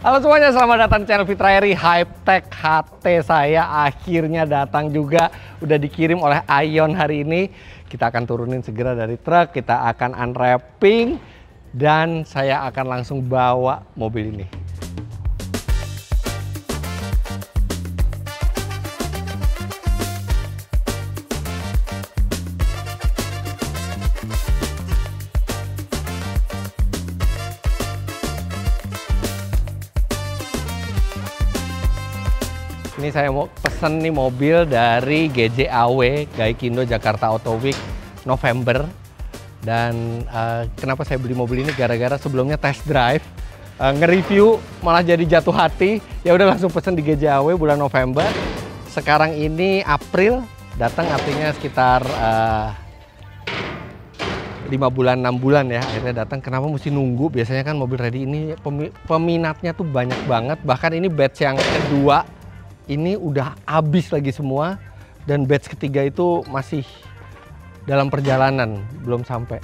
Halo semuanya, selamat datang di channel Fitrairy. Hype-Tech HT saya akhirnya datang juga. Udah dikirim oleh Ion hari ini. Kita akan turunin segera dari truk, kita akan unwrapping, dan saya akan langsung bawa mobil ini. Ini saya mau pesen nih mobil dari GJAW, Gaikindo Jakarta Auto Week November. Dan kenapa saya beli mobil ini? Gara-gara sebelumnya test drive, nge-review malah jadi jatuh hati. Ya udah langsung pesen di GJAW bulan November. Sekarang ini April, datang artinya sekitar 5 bulan, 6 bulan ya akhirnya datang. Kenapa mesti nunggu? Biasanya kan mobil ready ini peminatnya tuh banyak banget. Bahkan ini batch yang kedua ini udah habis lagi semua, dan batch ketiga itu masih dalam perjalanan, belum sampai.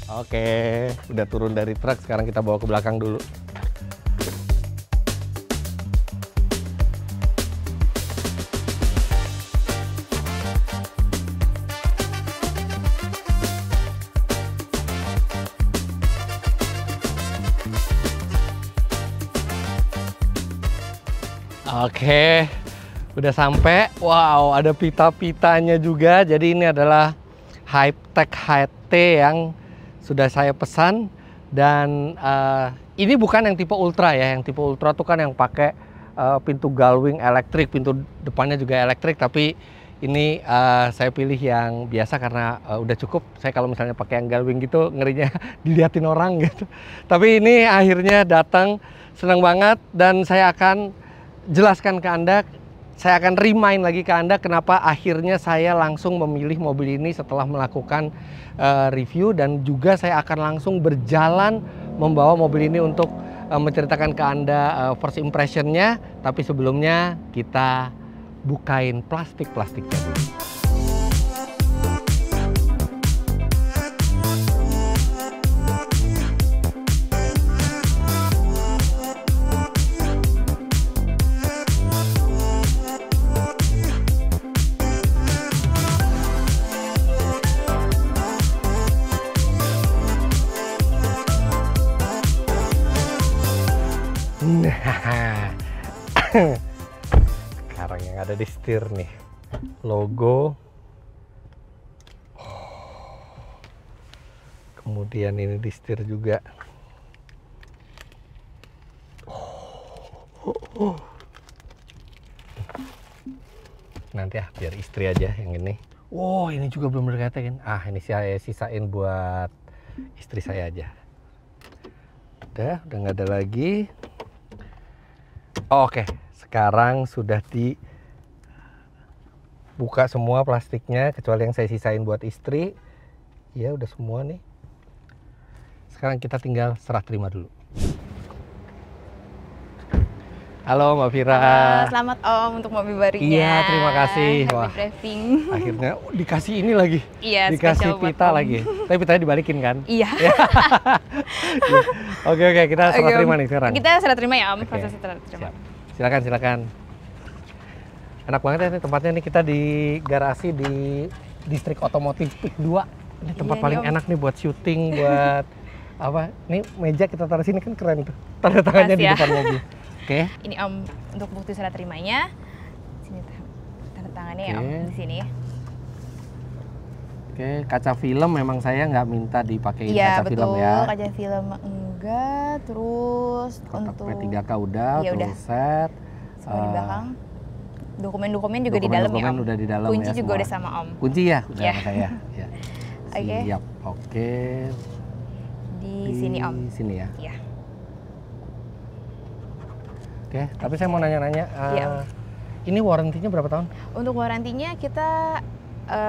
Oke, udah turun dari truk, sekarang kita bawa ke belakang dulu. Oke, udah sampai. Wow, ada pita-pitanya juga. Jadi ini adalah Hype-Tech HT yang sudah saya pesan. Dan ini bukan yang tipe Ultra ya. Yang tipe Ultra tuh kan yang pakai pintu gullwing elektrik, pintu depannya juga elektrik. Tapi ini saya pilih yang biasa karena udah cukup. Saya kalau misalnya pakai yang gullwing gitu ngerinya diliatin orang gitu. Tapi ini akhirnya datang, senang banget, dan saya akan jelaskan ke Anda, saya akan remind lagi ke Anda kenapa akhirnya saya langsung memilih mobil ini setelah melakukan review, dan juga saya akan langsung berjalan membawa mobil ini untuk menceritakan ke Anda first impressionnya. Tapi sebelumnya kita bukain plastik-plastiknya dulu. Nah, sekarang yang ada di setir nih, logo, kemudian ini di setir juga. Nanti biar istri aja yang ini. Wow, ini juga belum dikatain. Ini saya sisain buat istri saya aja. Udah nggak ada lagi. Oke, sekarang sudah dibuka semua plastiknya, kecuali yang saya sisain buat istri. Ya udah semua nih. Sekarang kita tinggal serah terima dulu. Halo Mbak Vira. Selamat Om untuk mobil barunya. Iya, terima kasih. Wah, driving. Akhirnya dikasih ini lagi. Iya, dikasih pita lagi. Tapi pitanya dibalikin kan? Iya. Oke, kita serah terima nih sekarang. Kita serah terima ya Om, proses serah terima. Silakan. Enak banget ya tempatnya nih, kita di garasi di Distrik Otomotif Pik 2. Ini tempat paling enak nih buat syuting, buat apa? Nih meja kita taruh sini kan keren tuh. Tanda tangannya di depan mobil. Oke. Ini Om untuk bukti serah terimanya. Sini tanda tangannya ya Om di sini. Oke, kaca film memang saya nggak minta dipakai kaca film ya. Iya betul, kaca film enggak. Terus kotak untuk P3K udah, ya full set. Semua di belakang. Dokumen-dokumen juga di dalam ya Om. Udah di dalam. Kunci ya, juga semua. udah sama Om. Kunci ya, udah sama saya. Ya. Siap. Oke. Di sini Om. Di sini ya. Iya. Oke, tapi saya mau nanya-nanya. Ini warantinya berapa tahun? Untuk warantinya kita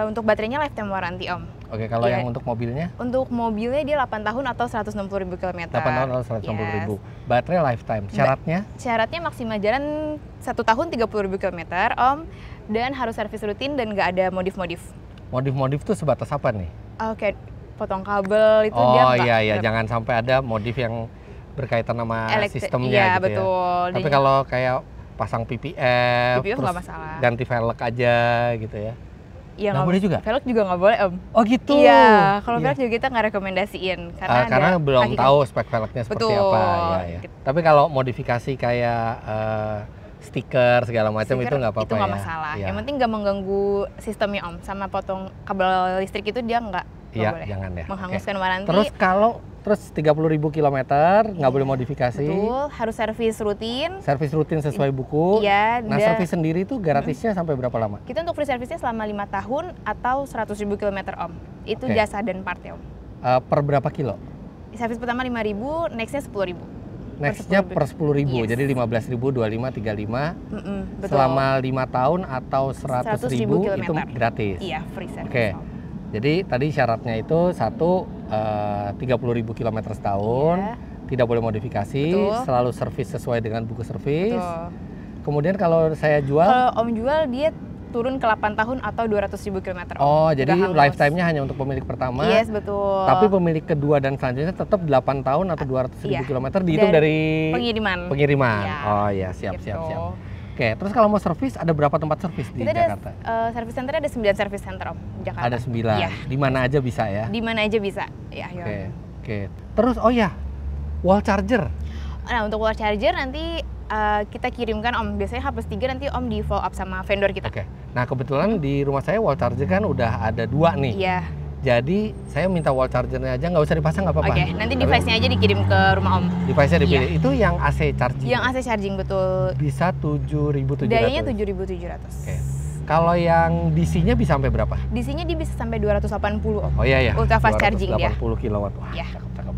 untuk baterainya lifetime warranty Om. Oke, kalau yang untuk mobilnya? Untuk mobilnya dia 8 tahun atau 160.000 km. 8 tahun atau 160.000. Baterai lifetime. Syaratnya? Syaratnya maksimal jalan 1 tahun 30.000 km Om. dan harus servis rutin dan nggak ada modif-modif. Modif-modif tuh sebatas apa nih? Oke, potong kabel itu dia Oh nggak. iya, jangan sampai ada modif yang berkaitan sama sistemnya Iya, gitu betul. ya. Tapi kalau kayak pasang PPF terus nggak masalah. ganti velg aja gitu ya. Iya, nggak boleh juga? Velg juga nggak boleh, Om. Oh gitu? Iya, kalau velg juga kita nggak rekomendasiin. Karena belum tahu spek velgnya seperti Betul. apa. Ya. Tapi kalau modifikasi kayak stiker segala macam itu nggak apa-apa itu nggak ya? masalah. Ya. Yang penting nggak mengganggu sistemnya, Om. Sama potong kabel listrik itu dia nggak boleh. Jangan ya. Menghanguskan waranti. Terus kalau 30.000 kilometer nggak boleh modifikasi. Betul, harus servis rutin. Servis rutin sesuai buku. Iya. Nah, servis sendiri itu gratisnya sampai berapa lama? Kita untuk free service-nya selama 5 tahun atau 100.000 kilometer, Om. Itu jasa dan partnya, Om. Per berapa kilo? Servis pertama 5.000, next-nya 10.000. Next-nya per 10.000, jadi 15.000, 25, 35. Betul. Selama 5 tahun atau 100.000 itu gratis. Iya, free service. Oke. Jadi tadi syaratnya itu 30.000 kilometer setahun, tidak boleh modifikasi, selalu servis sesuai dengan buku servis. Kemudian kalau saya jual, kalau Om jual dia turun ke 8 tahun atau 200.000 kilometer. Oh, jadi lifetime-nya hanya untuk pemilik pertama. Yes, betul. Tapi pemilik kedua dan selanjutnya tetap 8 tahun atau 200.000 kilometer dihitung dari pengiriman. Iya. Oh iya, siap. Oke, terus kalau mau servis ada berapa tempat servis di Jakarta? Service center ada 9 service center, Om, Jakarta. Ada 9. Ya. Di mana aja bisa ya? Di mana aja bisa. Ya, Oke. Terus wall charger. Nah, untuk wall charger nanti kita kirimkan, Om. Biasanya H+3 nanti Om di follow up sama vendor kita. Oke. Nah, kebetulan di rumah saya wall charger kan udah ada 2 nih. Iya. Jadi saya minta wall chargernya aja, nggak usah dipasang nggak apa-apa. Oke, nanti device-nya aja dikirim ke rumah Om. Device-nya dipilih. Itu yang AC charging. Yang AC charging, betul. Bisa 7.700. Dayanya 7.700. Oke. Kalau yang DC-nya bisa sampai berapa? DC-nya dia bisa sampai 280, Om. Oh iya. Ultra fast charging dia. 80 kW. Wah, ya. cakep.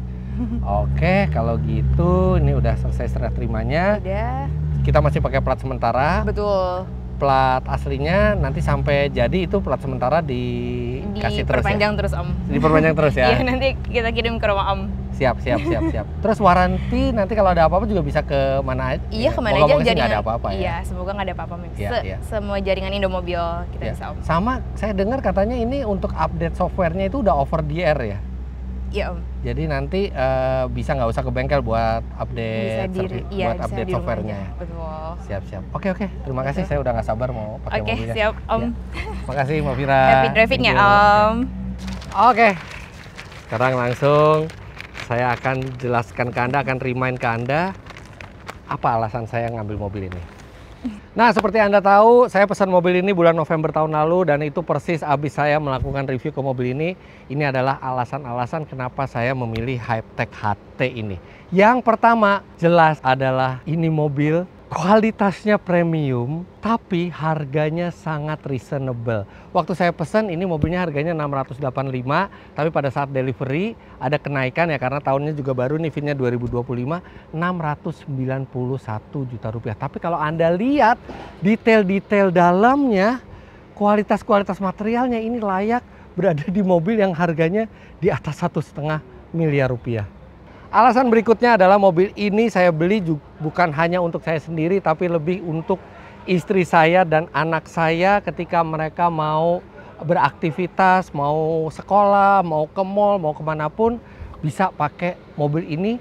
Oke, kalau gitu ini udah selesai serah terimanya. Udah. Kita masih pakai plat sementara. Betul. Plat aslinya nanti sampai jadi itu plat sementara dikasih terus ya? Diperpanjang terus, Om. Diperpanjang terus ya? Iya, nanti kita kirim ke rumah Om. Siap. Terus waranti nanti kalau ada apa-apa juga bisa ke mana aja? Iya, kemana aja jaringan. Nggak ada apa-apa ya? Iya, semoga nggak ada apa-apa. Iya. Semua jaringan Indomobil kita bisa, Om. Sama, saya dengar katanya ini untuk update softwarenya itu udah over the air ya? Iya, Om. Jadi nanti bisa nggak usah ke bengkel buat update update softwarenya. Betul. Siap. Oke. Terima kasih. Saya udah nggak sabar mau pakai mobilnya. Oke, siap, Om. Makasih, Mbak Vira. Happy driving ya, Om. Oke. Sekarang langsung saya akan jelaskan ke Anda, akan remind ke Anda apa alasan saya ngambil mobil ini. Nah, seperti Anda tahu, saya pesan mobil ini bulan November tahun lalu dan itu persis habis saya melakukan review ke mobil ini. Ini adalah alasan-alasan kenapa saya memilih Hypertech HT ini. Yang pertama, jelas adalah ini mobil kualitasnya premium, tapi harganya sangat reasonable. Waktu saya pesan ini mobilnya harganya 685, tapi pada saat delivery ada kenaikan ya karena tahunnya juga baru nih, VIN-nya 2025, 691 juta rupiah. Tapi kalau Anda lihat detail-detail dalamnya, kualitas-kualitas materialnya ini layak berada di mobil yang harganya di atas 1,5 miliar rupiah. Alasan berikutnya adalah mobil ini saya beli bukan hanya untuk saya sendiri, tapi lebih untuk istri saya dan anak saya ketika mereka mau beraktivitas, mau sekolah, mau ke mall, mau kemanapun, bisa pakai mobil ini.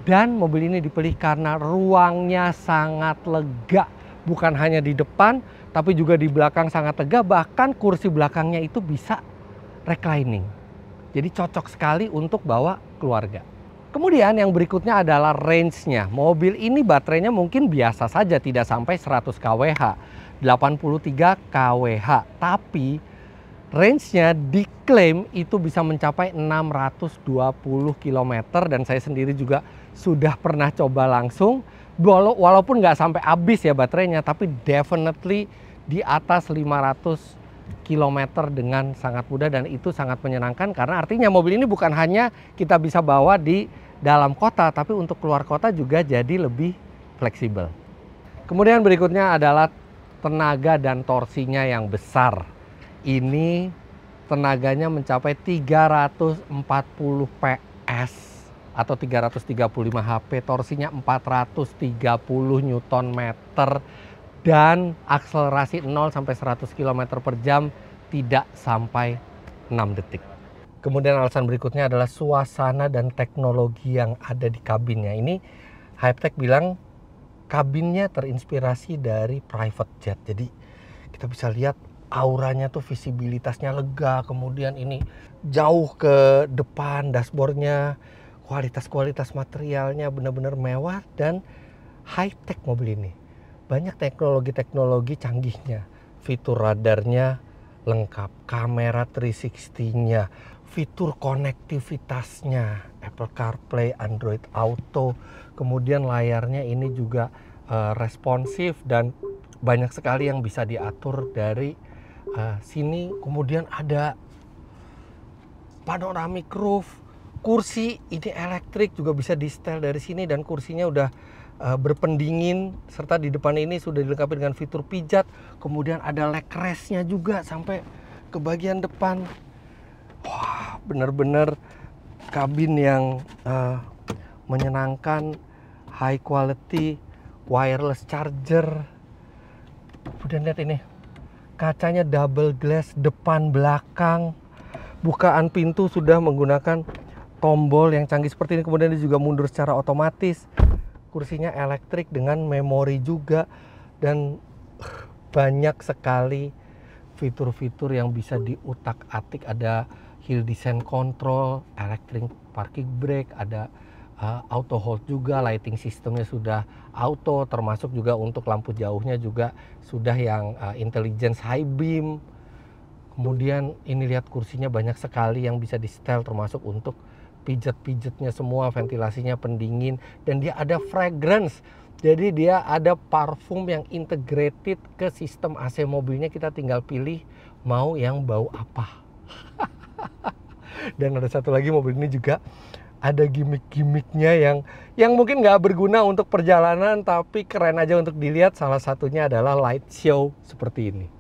Dan mobil ini dipilih karena ruangnya sangat lega. Bukan hanya di depan, tapi juga di belakang sangat lega. Bahkan kursi belakangnya itu bisa reclining. Jadi cocok sekali untuk bawa keluarga. Kemudian yang berikutnya adalah range-nya. Mobil ini baterainya mungkin biasa saja, tidak sampai 100 kWh, 83 kWh. Tapi range-nya diklaim itu bisa mencapai 620 km dan saya sendiri juga sudah pernah coba langsung. Walaupun nggak sampai habis ya baterainya, tapi definitely di atas 500 km dengan sangat mudah dan itu sangat menyenangkan karena artinya mobil ini bukan hanya kita bisa bawa di dalam kota, tapi untuk keluar kota juga jadi lebih fleksibel. Kemudian berikutnya adalah tenaga dan torsinya yang besar. Ini tenaganya mencapai 340 PS atau 335 HP, torsinya 430 Nm dan akselerasi 0 sampai 100 km per jam tidak sampai 6 detik. Kemudian alasan berikutnya adalah suasana dan teknologi yang ada di kabinnya. Ini Hypetek bilang kabinnya terinspirasi dari private jet. Jadi kita bisa lihat auranya tuh, visibilitasnya lega. Kemudian ini jauh ke depan, dashboardnya, kualitas materialnya benar-benar mewah dan high-tech mobil ini. Banyak teknologi-teknologi canggihnya. Fitur radarnya lengkap, kamera 360-nya, fitur konektivitasnya, Apple CarPlay, Android Auto, kemudian layarnya ini juga responsif dan banyak sekali yang bisa diatur dari sini. Kemudian ada panoramic roof, kursi ini elektrik juga bisa di setel dari sini dan kursinya udah berpendingin, serta di depan ini sudah dilengkapi dengan fitur pijat. Kemudian ada leg rest-nya juga sampai ke bagian depan. Wah, bener-bener kabin yang menyenangkan, high quality, wireless charger. Kemudian lihat ini, kacanya double glass depan belakang. Bukaan pintu sudah menggunakan tombol yang canggih seperti ini. Kemudian dia juga mundur secara otomatis. Kursinya elektrik dengan memori juga, dan banyak sekali fitur-fitur yang bisa diutak-atik. Ada hill descent control, electric parking brake, ada auto hold juga, lighting sistemnya sudah auto, termasuk juga untuk lampu jauhnya juga sudah yang intelligence high beam. Kemudian ini lihat kursinya banyak sekali yang bisa di setel, termasuk untuk pijet-pijetnya semua, ventilasinya pendingin, dan dia ada fragrance. Jadi dia ada parfum yang integrated ke sistem AC mobilnya. Kita tinggal pilih mau yang bau apa. Dan ada satu lagi, mobil ini juga ada gimmick-gimmicknya yang mungkin nggak berguna untuk perjalanan, tapi keren aja untuk dilihat. Salah satunya adalah light show seperti ini.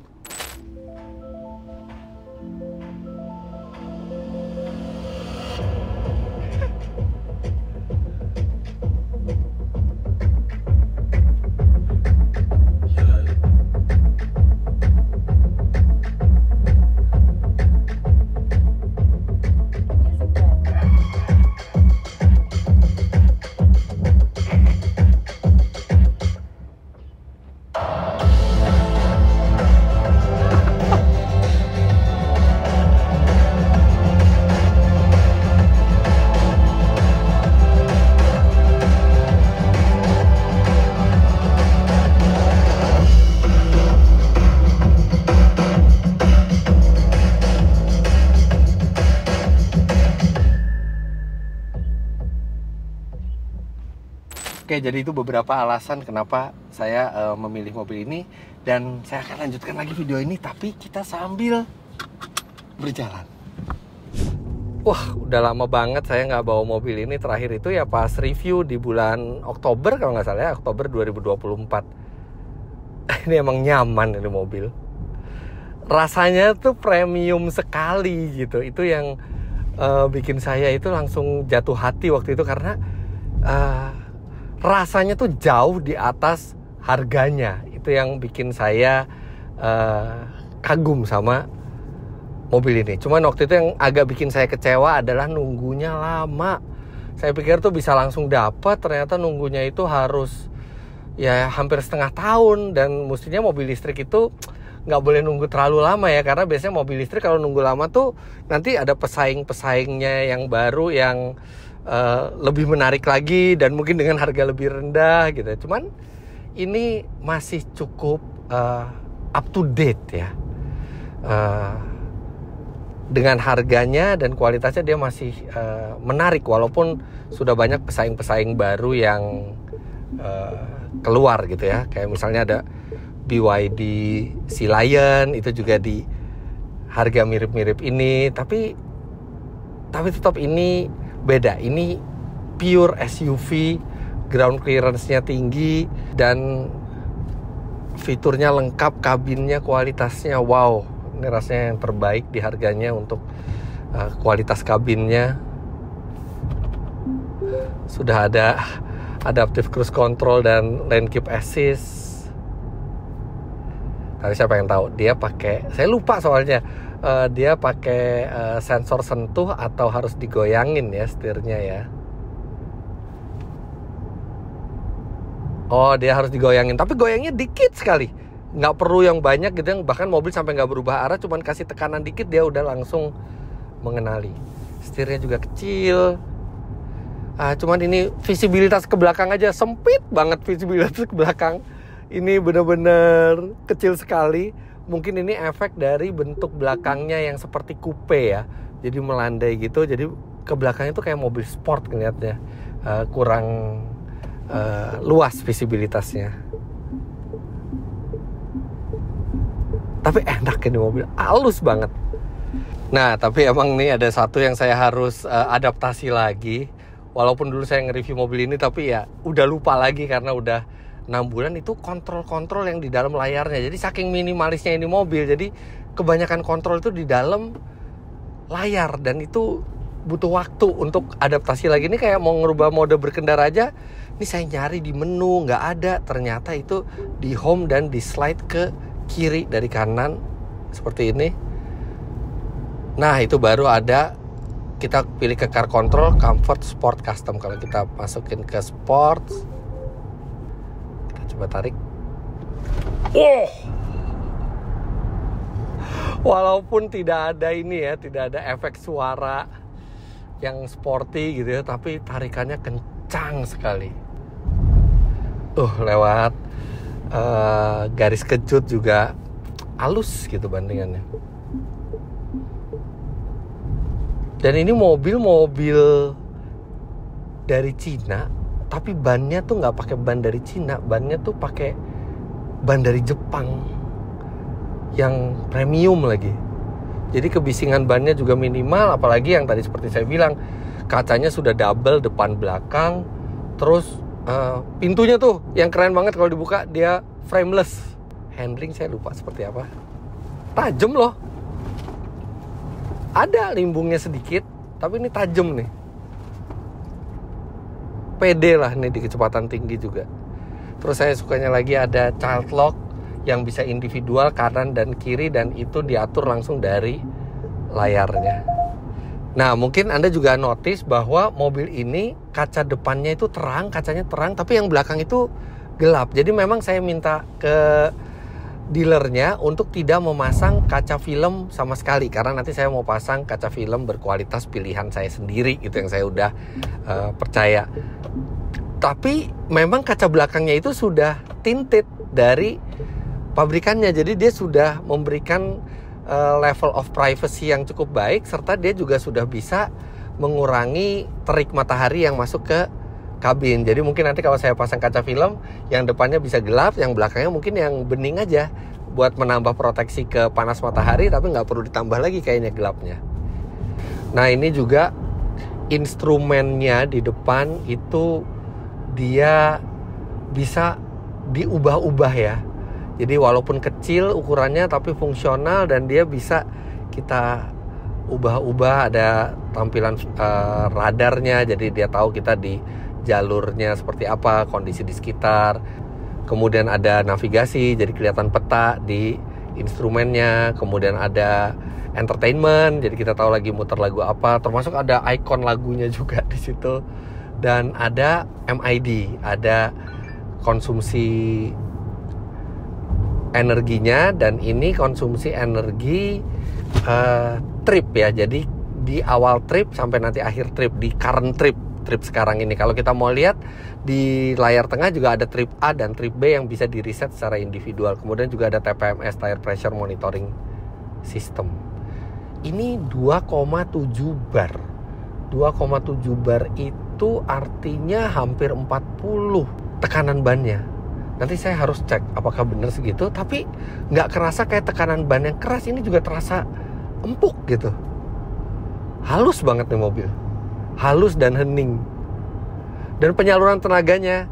Oke, jadi itu beberapa alasan kenapa saya memilih mobil ini, dan saya akan lanjutkan lagi video ini tapi kita sambil berjalan. Wah, udah lama banget saya nggak bawa mobil ini. Terakhir itu ya pas review di bulan Oktober kalau nggak salah ya, Oktober 2024. Ini emang nyaman ini mobil. Rasanya tuh premium sekali gitu. Itu yang bikin saya itu langsung jatuh hati waktu itu, karena rasanya tuh jauh di atas harganya. Itu yang bikin saya kagum sama mobil ini. Cuman waktu itu yang agak bikin saya kecewa adalah nunggunya lama. Saya pikir tuh bisa langsung dapat, ternyata nunggunya itu harus ya hampir setengah tahun. Dan mestinya mobil listrik itu nggak boleh nunggu terlalu lama ya, karena biasanya mobil listrik kalau nunggu lama tuh nanti ada pesaing-pesaingnya yang baru yang lebih menarik lagi dan mungkin dengan harga lebih rendah gitu. Cuman ini masih cukup up to date ya, dengan harganya dan kualitasnya dia masih menarik, walaupun sudah banyak pesaing-pesaing baru yang keluar gitu ya. Kayak misalnya ada BYD Sea Lion, itu juga di harga mirip-mirip ini, tapi tetap ini beda. Ini pure SUV, ground clearance-nya tinggi dan fiturnya lengkap, kabinnya kualitasnya wow. Ini rasanya yang terbaik di harganya untuk kualitas kabinnya. Sudah ada adaptive cruise control dan lane keep assist. Tapi saya pengen tahu dia pakai, saya lupa soalnya dia pakai sensor sentuh atau harus digoyangin ya setirnya ya. Oh, dia harus digoyangin, tapi goyangnya dikit sekali, nggak perlu yang banyak gitu, bahkan mobil sampai nggak berubah arah, cuman kasih tekanan dikit dia udah langsung mengenali. Setirnya juga kecil. Cuman ini visibilitas ke belakang aja sempit banget, visibilitas ke belakang ini bener-bener kecil sekali. Mungkin ini efek dari bentuk belakangnya yang seperti coupe ya, jadi melandai gitu, jadi ke belakangnya tuh kayak mobil sport kelihatannya, kurang luas visibilitasnya. Tapi enak ini mobil, halus banget. Nah, tapi emang nih ada satu yang saya harus adaptasi lagi. Walaupun dulu saya nge-review mobil ini, tapi ya udah lupa lagi karena udah 6 bulan. Itu kontrol-kontrol yang di dalam layarnya. Jadi saking minimalisnya ini mobil, jadi kebanyakan kontrol itu di dalam layar, dan itu butuh waktu untuk adaptasi lagi. Ini kayak mau ngerubah mode berkendara aja, ini saya nyari di menu nggak ada, ternyata itu di home dan di slide ke kiri dari kanan seperti ini. Nah, itu baru ada, kita pilih ke car control, comfort, sport, custom. Kalau kita masukin ke sport, kita coba tarik. Walaupun tidak ada ini ya, tidak ada efek suara yang sporty gitu ya, tapi tarikannya kencang sekali. Lewat garis kejut juga halus gitu bandingannya. Dan ini mobil dari Cina, tapi bannya tuh nggak pakai ban dari Cina, bannya tuh pakai ban dari Jepang yang premium lagi. Jadi kebisingan bannya juga minimal, apalagi yang tadi seperti saya bilang, kacanya sudah double depan belakang, terus pintunya tuh yang keren banget kalau dibuka, dia frameless. Handling saya lupa seperti apa, tajam loh. Ada limbungnya sedikit, tapi ini tajam nih. Pede lah nih di kecepatan tinggi juga. Terus saya sukanya lagi ada child lock yang bisa individual kanan dan kiri, dan itu diatur langsung dari layarnya. Nah, mungkin Anda juga notice bahwa mobil ini kaca depannya itu terang, kacanya terang, tapi yang belakang itu gelap. Jadi memang saya minta ke dealernya untuk tidak memasang kaca film sama sekali, karena nanti saya mau pasang kaca film berkualitas pilihan saya sendiri, itu yang saya udah percaya. Tapi memang kaca belakangnya itu sudah tinted dari pabrikannya, jadi dia sudah memberikan level of privacy yang cukup baik, serta dia juga sudah bisa mengurangi terik matahari yang masuk ke kabin. Jadi mungkin nanti kalau saya pasang kaca film, yang depannya bisa gelap, yang belakangnya mungkin yang bening aja, buat menambah proteksi ke panas matahari, tapi nggak perlu ditambah lagi kayaknya gelapnya. Nah, ini juga instrumennya di depan itu dia bisa diubah-ubah ya. Jadi walaupun kecil ukurannya tapi fungsional, dan dia bisa kita ubah-ubah. Ada tampilan radarnya, jadi dia tahu kita di jalurnya seperti apa, kondisi di sekitar. Kemudian ada navigasi, jadi kelihatan peta di instrumennya. Kemudian ada entertainment, jadi kita tahu lagi muter lagu apa. Termasuk ada ikon lagunya juga di situ. Dan ada MID, ada konsumsi energinya, dan ini konsumsi energi trip ya. Jadi di awal trip sampai nanti akhir trip, di current trip sekarang ini. Kalau kita mau lihat di layar tengah juga ada trip A dan trip B yang bisa di reset secara individual. Kemudian juga ada TPMS, tire pressure monitoring system. Ini 2,7 bar. 2,7 bar itu artinya hampir 40 tekanan bannya. Nanti saya harus cek apakah benar segitu, tapi nggak kerasa kayak tekanan ban yang keras. Ini juga terasa empuk gitu. Halus banget nih mobil. Halus dan hening. Dan penyaluran tenaganya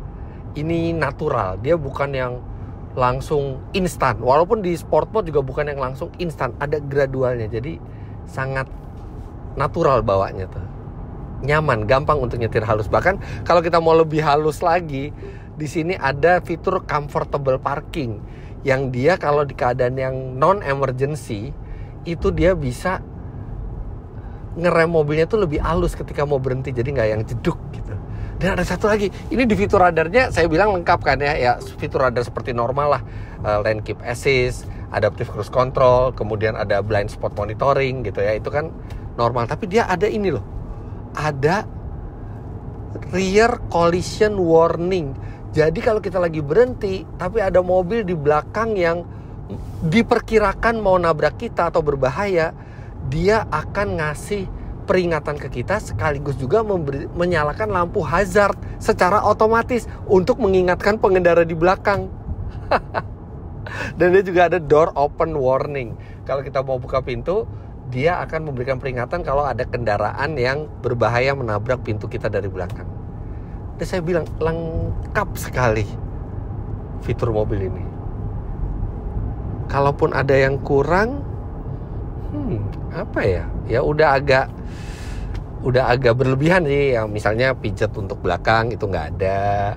ini natural. Dia bukan yang langsung instan. Walaupun di sport mode juga bukan yang langsung instan. Ada gradualnya. Jadi sangat natural bawanya tuh. Nyaman, gampang untuk nyetir halus. Bahkan kalau kita mau lebih halus lagi, di sini ada fitur comfortable parking yang dia kalau di keadaan yang non-emergency itu dia bisa ngerem mobilnya tuh lebih halus ketika mau berhenti, jadi nggak yang jeduk gitu. Dan ada satu lagi, ini di fitur radarnya saya bilang lengkap kan ya fitur radar seperti normal lah, lane keep assist, adaptive cruise control, kemudian ada blind spot monitoring gitu ya, itu kan normal. Tapi dia ada ini loh, ada rear collision warning. Jadi kalau kita lagi berhenti tapi ada mobil di belakang yang diperkirakan mau nabrak kita atau berbahaya, dia akan ngasih peringatan ke kita sekaligus juga menyalakan lampu hazard secara otomatis untuk mengingatkan pengendara di belakang. Dan dia juga ada door open warning. Kalau kita mau buka pintu, dia akan memberikan peringatan kalau ada kendaraan yang berbahaya menabrak pintu kita dari belakang. Dan saya bilang lengkap sekali fitur mobil ini. Kalaupun ada yang kurang, apa ya? Ya udah agak berlebihan sih. Yang misalnya pijat untuk belakang itu nggak ada.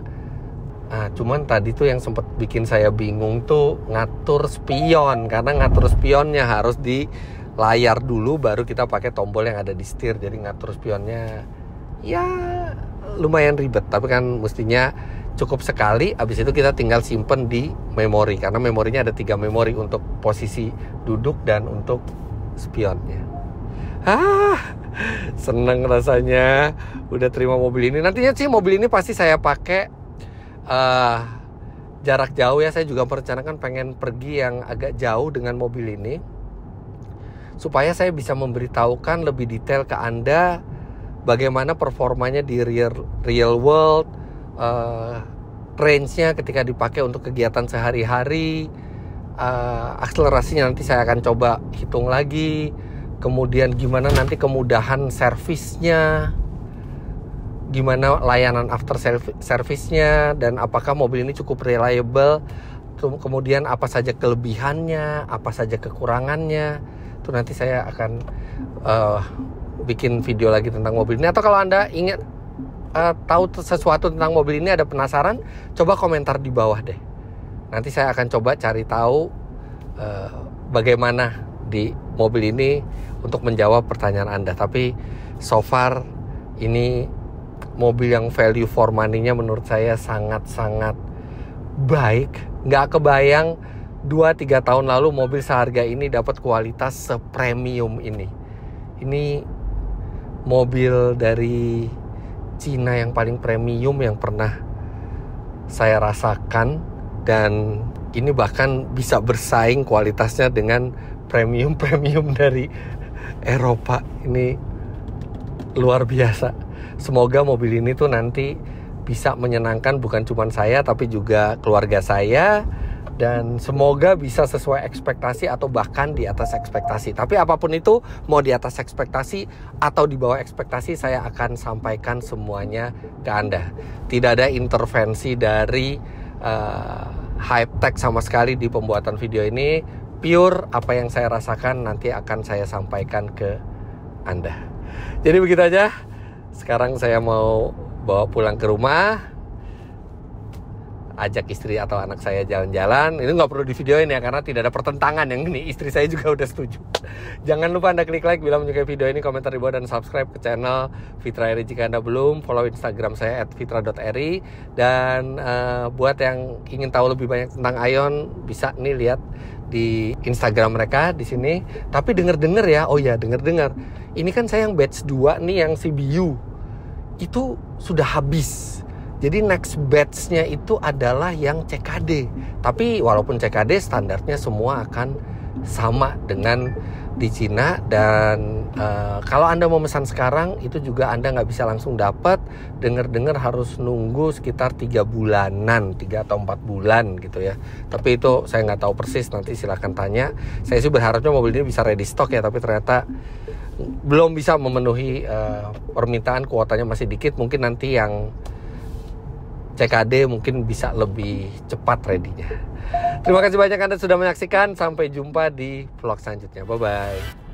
Nah, cuman tadi tuh yang sempat bikin saya bingung tuh ngatur spion, karena ngatur spionnya harus di layar dulu, baru kita pakai tombol yang ada di setir. Jadi ngatur spionnya ya lumayan ribet, tapi kan mestinya cukup sekali, habis itu kita tinggal simpen di memori, karena memorinya ada 3 memori untuk posisi duduk dan untuk spionnya. Seneng rasanya udah terima mobil ini. Nantinya sih mobil ini pasti saya pakai jarak jauh ya. Saya juga merencanakan pengen pergi yang agak jauh dengan mobil ini, supaya saya bisa memberitahukan lebih detail ke Anda bagaimana performanya di real world, range-nya ketika dipakai untuk kegiatan sehari-hari, akselerasinya nanti saya akan coba hitung lagi, kemudian gimana nanti kemudahan servisnya, gimana layanan after service-nya, dan apakah mobil ini cukup reliable, kemudian apa saja kelebihannya, apa saja kekurangannya. Itu nanti saya akan bikin video lagi tentang mobil ini. Atau kalau Anda ingat tahu sesuatu tentang mobil ini, ada penasaran, coba komentar di bawah deh. Nanti saya akan coba cari tahu bagaimana di mobil ini untuk menjawab pertanyaan Anda. Tapi so far ini mobil yang value for money-nya menurut saya sangat-sangat baik. Nggak kebayang 2-3 tahun lalu mobil seharga ini dapat kualitas sepremium ini. Ini mobil dari Cina yang paling premium yang pernah saya rasakan, dan ini bahkan bisa bersaing kualitasnya dengan premium-premium dari Eropa. Ini luar biasa. Semoga mobil ini tuh nanti bisa menyenangkan bukan cuma saya tapi juga keluarga saya, dan semoga bisa sesuai ekspektasi atau bahkan di atas ekspektasi. Tapi apapun itu, mau di atas ekspektasi atau di bawah ekspektasi, saya akan sampaikan semuanya ke Anda. Tidak ada intervensi dari Hype-Tech sama sekali di pembuatan video ini. Pure apa yang saya rasakan nanti akan saya sampaikan ke Anda. Jadi begitu aja. Sekarang saya mau bawa pulang ke rumah, ajak istri atau anak saya jalan-jalan. Ini nggak perlu di videoin ya, karena tidak ada pertentangan. Yang ini istri saya juga udah setuju. Jangan lupa Anda klik like bila menyukai video ini, komentar di bawah, dan subscribe ke channel Fitra Eri jika Anda belum. Follow Instagram saya @fitra.eri. Dan buat yang ingin tahu lebih banyak tentang Aion, bisa nih lihat di Instagram mereka di sini. Tapi denger-denger ya, oh ya denger-denger, ini kan saya yang batch 2 nih, yang CBU itu sudah habis. Jadi next batch-nya itu adalah yang CKD. Tapi walaupun CKD, standarnya semua akan sama dengan di Cina. Dan kalau Anda mau memesan sekarang, itu juga Anda nggak bisa langsung dapat. Dengar-dengar harus nunggu sekitar 3 bulanan, 3 atau 4 bulan gitu ya. Tapi itu saya nggak tahu persis, nanti silahkan tanya. Saya sih berharapnya mobil ini bisa ready stock ya, tapi ternyata belum bisa memenuhi permintaan, kuotanya masih dikit. Mungkin nanti yang CKD mungkin bisa lebih cepat ready-nya. Terima kasih banyak Anda sudah menyaksikan. Sampai jumpa di vlog selanjutnya. Bye-bye.